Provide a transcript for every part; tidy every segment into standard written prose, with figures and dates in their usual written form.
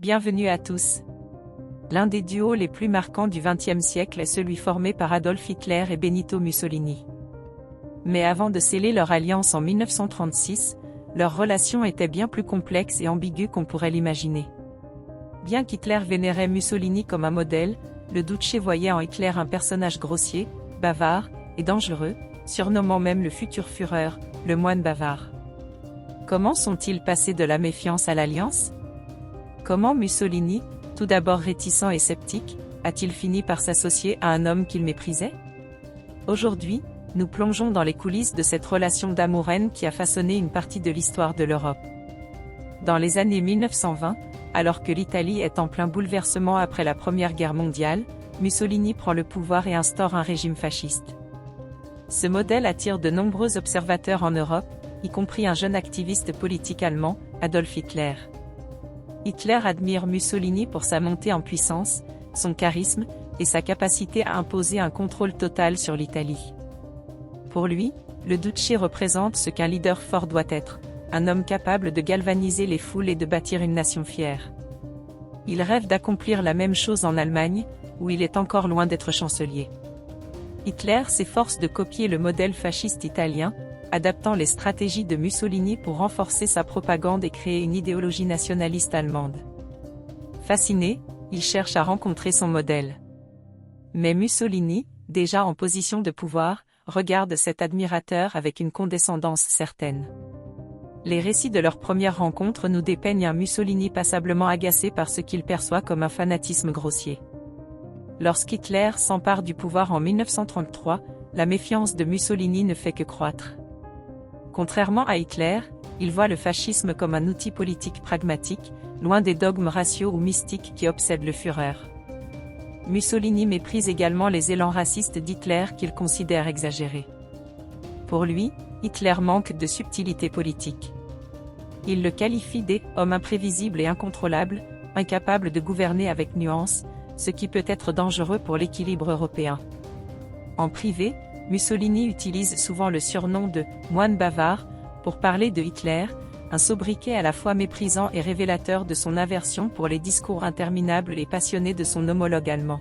Bienvenue à tous. L'un des duos les plus marquants du XXe siècle est celui formé par Adolf Hitler et Benito Mussolini. Mais avant de sceller leur alliance en 1936, leur relation était bien plus complexe et ambiguë qu'on pourrait l'imaginer. Bien qu'Hitler vénérait Mussolini comme un modèle, le Duce voyait en Hitler un personnage grossier, bavard et dangereux, surnommant même le futur Führer, le moine bavard. Comment sont-ils passés de la méfiance à l'alliance ? Comment Mussolini, tout d'abord réticent et sceptique, a-t-il fini par s'associer à un homme qu'il méprisait ? Aujourd'hui, nous plongeons dans les coulisses de cette relation d'amour-haine qui a façonné une partie de l'histoire de l'Europe. Dans les années 1920, alors que l'Italie est en plein bouleversement après la Première Guerre mondiale, Mussolini prend le pouvoir et instaure un régime fasciste. Ce modèle attire de nombreux observateurs en Europe, y compris un jeune activiste politique allemand, Adolf Hitler. Hitler admire Mussolini pour sa montée en puissance, son charisme, et sa capacité à imposer un contrôle total sur l'Italie. Pour lui, le Duce représente ce qu'un leader fort doit être, un homme capable de galvaniser les foules et de bâtir une nation fière. Il rêve d'accomplir la même chose en Allemagne, où il est encore loin d'être chancelier. Hitler s'efforce de copier le modèle fasciste italien, adaptant les stratégies de Mussolini pour renforcer sa propagande et créer une idéologie nationaliste allemande. Fasciné, il cherche à rencontrer son modèle. Mais Mussolini, déjà en position de pouvoir, regarde cet admirateur avec une condescendance certaine. Les récits de leur première rencontre nous dépeignent un Mussolini passablement agacé par ce qu'il perçoit comme un fanatisme grossier. Lorsqu'Hitler s'empare du pouvoir en 1933, la méfiance de Mussolini ne fait que croître. Contrairement à Hitler, il voit le fascisme comme un outil politique pragmatique, loin des dogmes raciaux ou mystiques qui obsèdent le Führer. Mussolini méprise également les élans racistes d'Hitler qu'il considère exagérés. Pour lui, Hitler manque de subtilité politique. Il le qualifie d'homme imprévisible et incontrôlable, incapable de gouverner avec nuance, ce qui peut être dangereux pour l'équilibre européen. En privé, Mussolini utilise souvent le surnom de « moine bavard » pour parler de Hitler, un sobriquet à la fois méprisant et révélateur de son aversion pour les discours interminables et passionnés de son homologue allemand.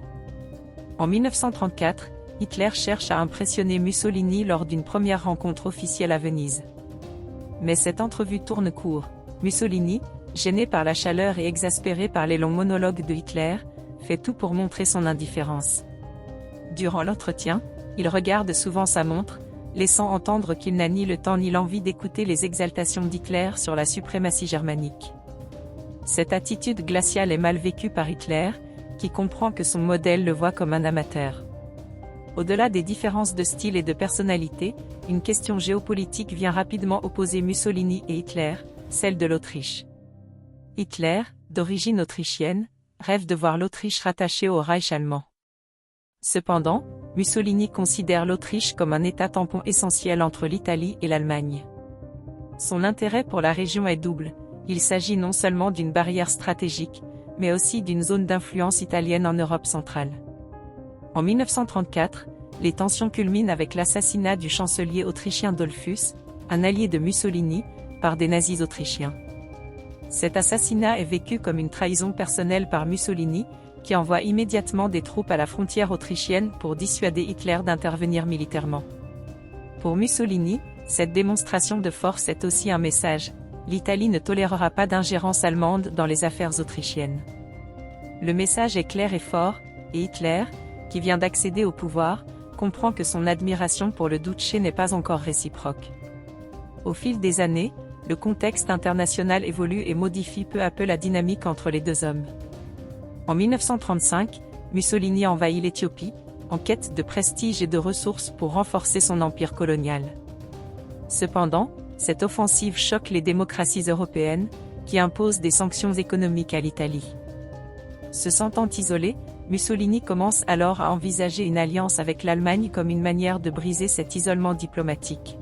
En 1934, Hitler cherche à impressionner Mussolini lors d'une première rencontre officielle à Venise. Mais cette entrevue tourne court. Mussolini, gêné par la chaleur et exaspéré par les longs monologues de Hitler, fait tout pour montrer son indifférence. Durant l'entretien, il regarde souvent sa montre, laissant entendre qu'il n'a ni le temps ni l'envie d'écouter les exaltations d'Hitler sur la suprématie germanique. Cette attitude glaciale est mal vécue par Hitler, qui comprend que son modèle le voit comme un amateur. Au-delà des différences de style et de personnalité, une question géopolitique vient rapidement opposer Mussolini et Hitler, celle de l'Autriche. Hitler, d'origine autrichienne, rêve de voir l'Autriche rattachée au Reich allemand. Cependant, Mussolini considère l'Autriche comme un État tampon essentiel entre l'Italie et l'Allemagne. Son intérêt pour la région est double, il s'agit non seulement d'une barrière stratégique, mais aussi d'une zone d'influence italienne en Europe centrale. En 1934, les tensions culminent avec l'assassinat du chancelier autrichien Dollfuss, un allié de Mussolini, par des nazis autrichiens. Cet assassinat est vécu comme une trahison personnelle par Mussolini, qui envoie immédiatement des troupes à la frontière autrichienne pour dissuader Hitler d'intervenir militairement. Pour Mussolini, cette démonstration de force est aussi un message: l'Italie ne tolérera pas d'ingérence allemande dans les affaires autrichiennes. Le message est clair et fort, et Hitler, qui vient d'accéder au pouvoir, comprend que son admiration pour le Duce n'est pas encore réciproque. Au fil des années, le contexte international évolue et modifie peu à peu la dynamique entre les deux hommes. En 1935, Mussolini envahit l'Éthiopie, en quête de prestige et de ressources pour renforcer son empire colonial. Cependant, cette offensive choque les démocraties européennes, qui imposent des sanctions économiques à l'Italie. Se sentant isolé, Mussolini commence alors à envisager une alliance avec l'Allemagne comme une manière de briser cet isolement diplomatique.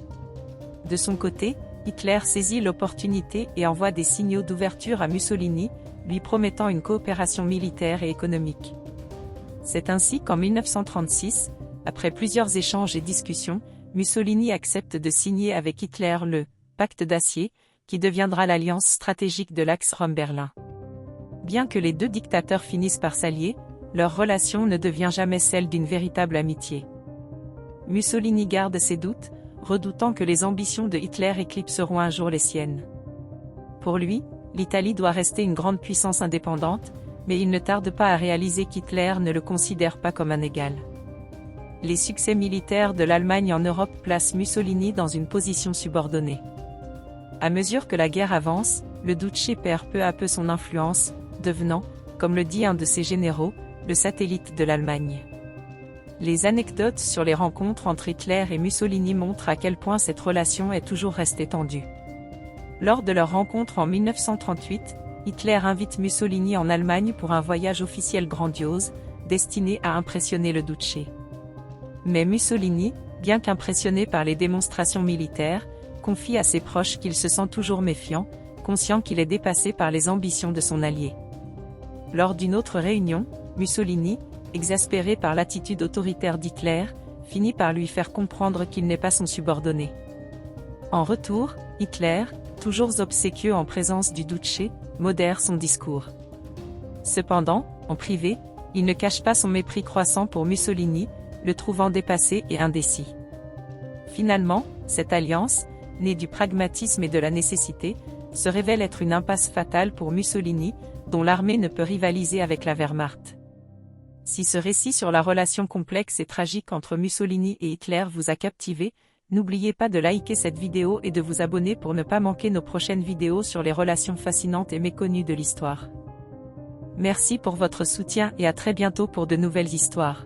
De son côté, Hitler saisit l'opportunité et envoie des signaux d'ouverture à Mussolini, lui promettant une coopération militaire et économique. C'est ainsi qu'en 1936, après plusieurs échanges et discussions, Mussolini accepte de signer avec Hitler le « Pacte d'acier », qui deviendra l'alliance stratégique de l'axe Rome-Berlin. Bien que les deux dictateurs finissent par s'allier, leur relation ne devient jamais celle d'une véritable amitié. Mussolini garde ses doutes, redoutant que les ambitions de Hitler éclipseront un jour les siennes. Pour lui, l'Italie doit rester une grande puissance indépendante, mais il ne tarde pas à réaliser qu'Hitler ne le considère pas comme un égal. Les succès militaires de l'Allemagne en Europe placent Mussolini dans une position subordonnée. À mesure que la guerre avance, le Duce perd peu à peu son influence, devenant, comme le dit un de ses généraux, le satellite de l'Allemagne. Les anecdotes sur les rencontres entre Hitler et Mussolini montrent à quel point cette relation est toujours restée tendue. Lors de leur rencontre en 1938, Hitler invite Mussolini en Allemagne pour un voyage officiel grandiose, destiné à impressionner le Duce. Mais Mussolini, bien qu'impressionné par les démonstrations militaires, confie à ses proches qu'il se sent toujours méfiant, conscient qu'il est dépassé par les ambitions de son allié. Lors d'une autre réunion, Mussolini, exaspéré par l'attitude autoritaire d'Hitler, finit par lui faire comprendre qu'il n'est pas son subordonné. En retour, Hitler, toujours obséquieux en présence du Duce, modère son discours. Cependant, en privé, il ne cache pas son mépris croissant pour Mussolini, le trouvant dépassé et indécis. Finalement, cette alliance, née du pragmatisme et de la nécessité, se révèle être une impasse fatale pour Mussolini, dont l'armée ne peut rivaliser avec la Wehrmacht. Si ce récit sur la relation complexe et tragique entre Mussolini et Hitler vous a captivé, n'oubliez pas de liker cette vidéo et de vous abonner pour ne pas manquer nos prochaines vidéos sur les relations fascinantes et méconnues de l'histoire. Merci pour votre soutien et à très bientôt pour de nouvelles histoires.